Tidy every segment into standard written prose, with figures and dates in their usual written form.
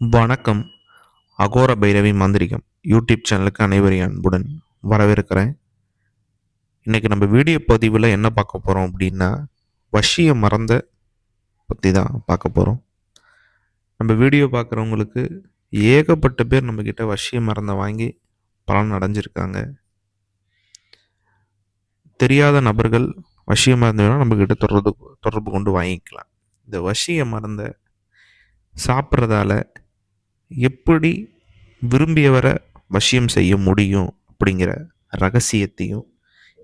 வணக்கம். அகோர பைரவி மாந்திரிகம் யூடியூப் சேனலுக்கு அனைவரையும் அன்புடன் வரவேற்கிறேன். இன்னைக்கு நம்ம வீடியோ பதிவில் என்ன பார்க்க போகிறோம் அப்படின்னா, வசிய மறந்த பற்றி தான் பார்க்க போகிறோம். நம்ம வீடியோ பார்க்குறவங்களுக்கு ஏகப்பட்ட பேர் நம்மக்கிட்ட வசிய மருந்தை வாங்கி பலன் அடைஞ்சிருக்காங்க. தெரியாத நபர்கள் வசிய மருந்து வேணால் நம்மக்கிட்ட தொடர்பு கொண்டு வாங்கிக்கலாம். இந்த வசிய மருந்தை சாப்பிட்றதால எப்படி விரும்பியவரை வசியம் செய்ய முடியும் அப்படிங்கிற ரகசியத்தையும்,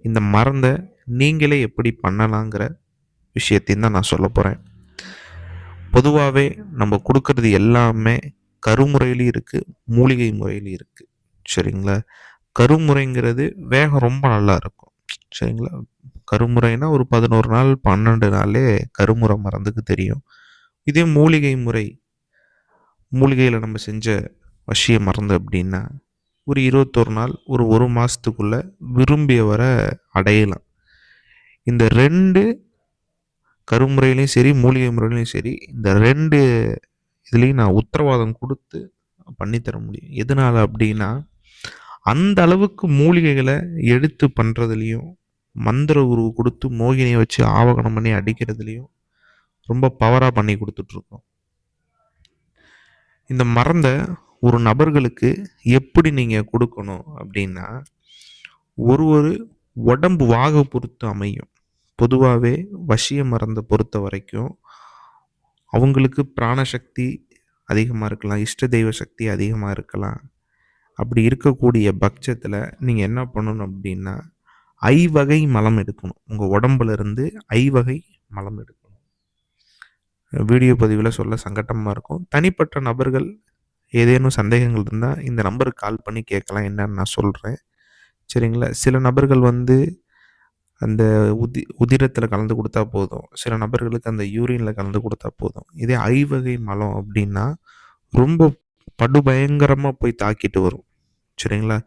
இந்த மருந்தை நீங்களே எப்படி பண்ணலாங்கிற விஷயத்தையும் தான் நான் சொல்ல போகிறேன். பொதுவாகவே நம்ம கொடுக்கறது எல்லாமே கருமுறையிலையும் இருக்குது, மூலிகை முறையிலையும் இருக்குது. சரிங்களா? கருமுறைங்கிறது வேகம் ரொம்ப நல்லா இருக்கும். சரிங்களா? கருமுறைனா ஒரு 11 நாள் 12 நாளே கருமுறை மருந்துக்கு தெரியும். இதே மூலிகை முறை, மூலிகையில் நம்ம செஞ்ச வசிய மருந்து அப்படின்னா ஒரு 21 நாள், ஒரு மாதத்துக்குள்ளே விரும்பியவரை அடையலாம். இந்த 2 கருமுறையிலையும் சரி, மூலிகை முறையிலையும் சரி, இந்த 2 இதுலேயும் நான் உத்தரவாதம் கொடுத்து பண்ணித்தர முடியும். எதனால் அப்படின்னா, அந்த அளவுக்கு மூலிகைகளை எடுத்து பண்ணுறதுலையும், மந்திர உருவு கொடுத்து மோகினியை வச்சு ஆவகனம் பண்ணி அடிக்கிறதுலையும் ரொம்ப பவராக பண்ணி கொடுத்துட்ருக்கோம். இந்த மருந்தை ஒரு நபர்களுக்கு எப்படி நீங்கள் கொடுக்கணும் அப்படின்னா, ஒரு உடம்பு வாகை பொறுத்து அமையும். பொதுவாகவே வசிய மருந்தை பொறுத்த வரைக்கும் அவங்களுக்கு பிராணசக்தி அதிகமாக இருக்கலாம், இஷ்ட தெய்வ சக்தி அதிகமாக இருக்கலாம். அப்படி இருக்கக்கூடிய பட்சத்தில் நீங்கள் என்ன பண்ணணும் அப்படின்னா, ஐவகை மலம் எடுக்கணும். உங்கள் உடம்புல இருந்து ஐவகை மலம் எடுக்கணும். வீடியோ பதிவில் சொல்ல சங்கட்டமாக இருக்கும். தனிப்பட்ட நபர்கள் ஏதேனும் சந்தேகங்கள் இருந்தால் இந்த நம்பருக்கு கால் பண்ணி கேட்கலாம், என்னன்னு நான் சொல்கிறேன். சரிங்களா? சில நபர்கள் அந்த உதிரத்தில் கலந்து கொடுத்தா போதும். சில நபர்களுக்கு அந்த யூரினில் கலந்து கொடுத்தா போதும். இதே ஐவகை மலம் அப்படின்னா ரொம்ப படுபயங்கரமாக போய் தாக்கிட்டு வரும். சரிங்களா?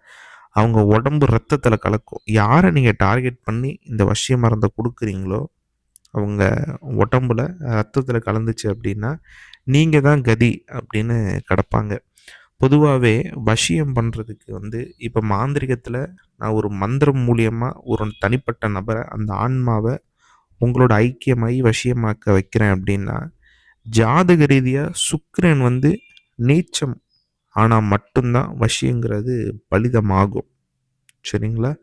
அவங்க உடம்பு ரத்தத்தில் கலக்கும். யாரை நீங்கள் டார்கெட் பண்ணி இந்த வசிய மருந்தை கொடுக்குறீங்களோ அவங்க உடம்புல ரத்தத்தில் கலந்துச்சு அப்படின்னா நீங்கள் தான் கதி அப்படின்னு கிடப்பாங்க. பொதுவாகவே வசியம் பண்ணுறதுக்கு இப்போ மாந்திரிகத்தில் நான் ஒரு மந்திரம் மூலியமாக ஒரு தனிப்பட்ட நபரை, அந்த ஆன்மாவை உங்களோட ஐக்கியமாகி வசியமாக்க வைக்கிறேன் அப்படின்னா, ஜாதக ரீதியாக சுக்கிரன் நீச்சம் ஆனால் மட்டும்தான் வசியங்கிறது பலிதமாகும். சரிங்களா?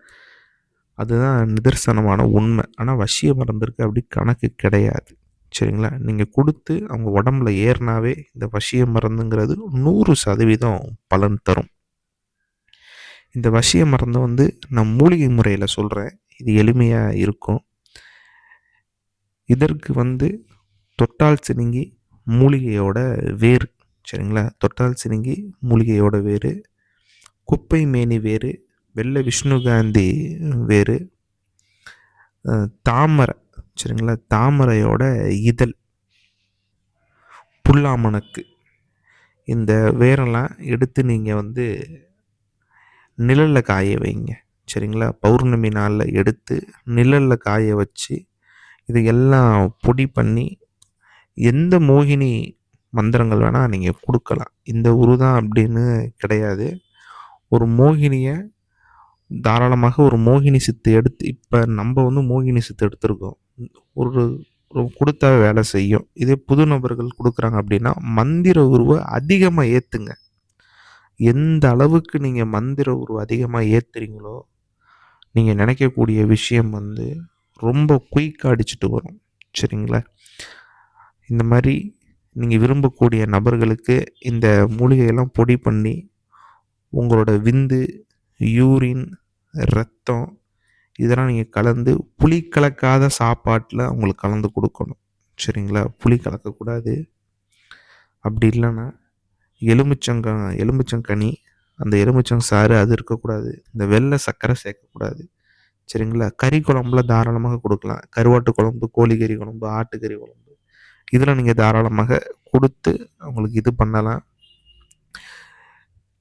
அதுதான் நிதர்சனமான உண்மை. ஆனால் வசிய மருந்திற்கு அப்படி கணக்கு கிடையாது. சரிங்களா? நீங்கள் கொடுத்து அவங்க உடம்புல ஏறினாவே இந்த வசிய மருந்துங்கிறது 100% பலன் தரும். இந்த வசிய மருந்து நான் மூலிகை முறையில் சொல்கிறேன். இது எளிமையாக இருக்கும். இதற்கு தொட்டால் சினுங்கி மூலிகையோட வேர். சரிங்களா? தொட்டால் சினுங்கி மூலிகையோட வேர், குப்பை மேனி வேர், வெள்ளை விஷ்ணுகாந்தி வேர், தாமரை. சரிங்களா? தாமரையோட இதழ், புல்லாமணக்கு, இந்த வேரெல்லாம் எடுத்து நீங்கள் நிழலில் காய வைங்க. சரிங்களா? பௌர்ணமி நாளில் எடுத்து நிழலில் காய வச்சு இது எல்லாம் பொடி பண்ணி எந்த மோகினி மந்திரங்கள் வேணால் நீங்கள் கொடுக்கலாம். இந்த உருதான் அப்படின்னு கிடையாது. ஒரு மோகினியை தாராளமாக ஒரு மோகினி சித்து எடுத்து, இப்போ நம்ம மோகினி சித்து எடுத்திருக்கோம், ஒரு கொடுத்தா வேலை செய்யும். இதே புது நபர்கள் கொடுக்குறாங்க அப்படின்னா மந்திர உருவை அதிகமாக ஏற்றுங்க. எந்த அளவுக்கு நீங்கள் மந்திர உருவை அதிகமாக ஏற்றுறீங்களோ நீங்கள் நினைக்கக்கூடிய விஷயம் ரொம்ப குயிக்காக அடிச்சுட்டு வரும். சரிங்களா? இந்த மாதிரி நீங்கள் விரும்பக்கூடிய நபர்களுக்கு இந்த மூலிகையெல்லாம் பொடி பண்ணி உங்களோட விந்து, யூரின், ரத்தம் இதெல்லாம் நீங்கள் கலந்து புளி கலக்காத சாப்பாட்டில் அவங்களுக்கு கலந்து கொடுக்கணும். சரிங்களா? புளி கலக்கக்கூடாது. அப்படி இல்லைன்னா எலுமிச்சங்கனி, அந்த எலுமிச்சம் சாறு அது இருக்கக்கூடாது. இந்த வெள்ளை சர்க்கரை சேர்க்கக்கூடாது. சரிங்களா? கறி குழம்புல தாராளமாக கொடுக்கலாம். கருவாட்டு குழம்பு, கோழிக்கறி குழம்பு, ஆட்டுக்கறி குழம்பு இதில் நீங்கள் தாராளமாக கொடுத்து அவங்களுக்கு இது பண்ணலாம்.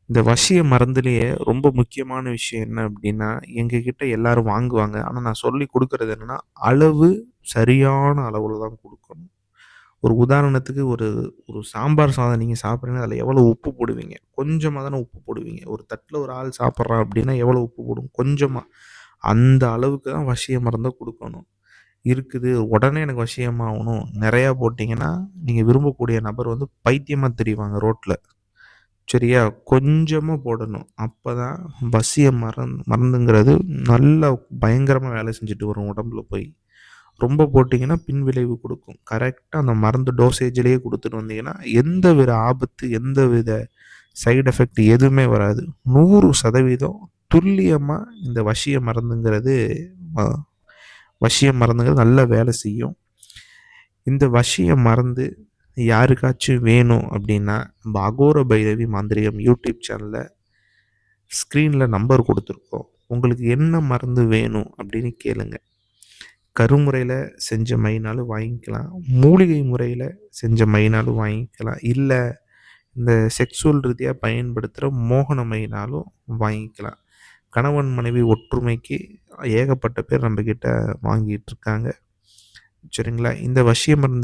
இந்த வசிய மருந்துலேயே ரொம்ப முக்கியமான விஷயம் என்ன அப்படின்னா, எங்ககிட்ட எல்லாரும் வாங்குவாங்க. ஆனால் நான் சொல்லி கொடுக்கறது என்னென்னா, அளவு சரியான அளவில் தான் கொடுக்கணும். ஒரு உதாரணத்துக்கு ஒரு ஒரு சாம்பார் சாதம் நீங்க சாப்பிடுறீங்கன்னா, அதில எவ்வளோ உப்பு போடுவீங்க? கொஞ்சமா தானே உப்பு போடுவீங்க. ஒரு தட்ல ஒரு ஆள் சாப்பிடுறான் அப்படின்னா, எவ்வளோ உப்பு போடுவோம்? கொஞ்சமா. அந்த அளவுக்கு தான் வசிய மருந்த குடுக்கணும். இருக்குது, உடனே எனக்கு வசியமாவணும். நெறையா போட்டீங்கன்னா, நீங்க விரும்பக்கூடிய நபர் வந்து பைத்தியமா திரிவாங்க ரோட்ல. சரியா? கொஞ்சமா போடணும். அப்பதான் வசிய மருந்துங்கிறது நல்லா பயங்கரமா வேலை செஞ்சுட்டு வரும் உடம்புல போய். ரொம்ப போட்டீங்கன்னா, பின்விளைவு குடுக்கும். கரெக்ட்டா அந்த மருந்து டோசேஜ்லயே குடுத்துட்டு வந்தீங்கன்னா, எந்தவித ஆபத்து, எந்தவித சைட் எஃபெக்ட் எதுவுமே வராது. 100% துல்லியமா இந்த வசிய மருந்துங்கிறது அ வசிய மருந்துங்கிறது நல்லா வேலை செய்யும். இந்த வசிய மருந்து யாருக்காச்சும் வேணும் அப்டின்னா, நம்ம அகோர பைரவி மாந்திரிகம் யூடியூப் சேனல்ல ஸ்க்ரீன்ல நம்பர் குடுத்துருக்கோம். உங்களுக்கு என்ன மருந்து வேணும் அப்டின்னு கேளுங்க. கருமுறையில செஞ்ச மைனாலும் வாங்கிக்கலாம். மூலிகை முறையில செஞ்ச மைனாலும் வாங்கிக்கலாம். இல்ல இந்த செக்சுவல் ரீதியா பயன்படுத்துற மோகன மைனாலும் வாங்கிக்கலாம். கணவன், மனைவி ஒற்றுமைக்கு ஏகப்பட்ட பேர் நம்மகிட்ட வாங்கிட்டு இருக்காங்க. சரிங்களா? இந்த வசிய மருந்து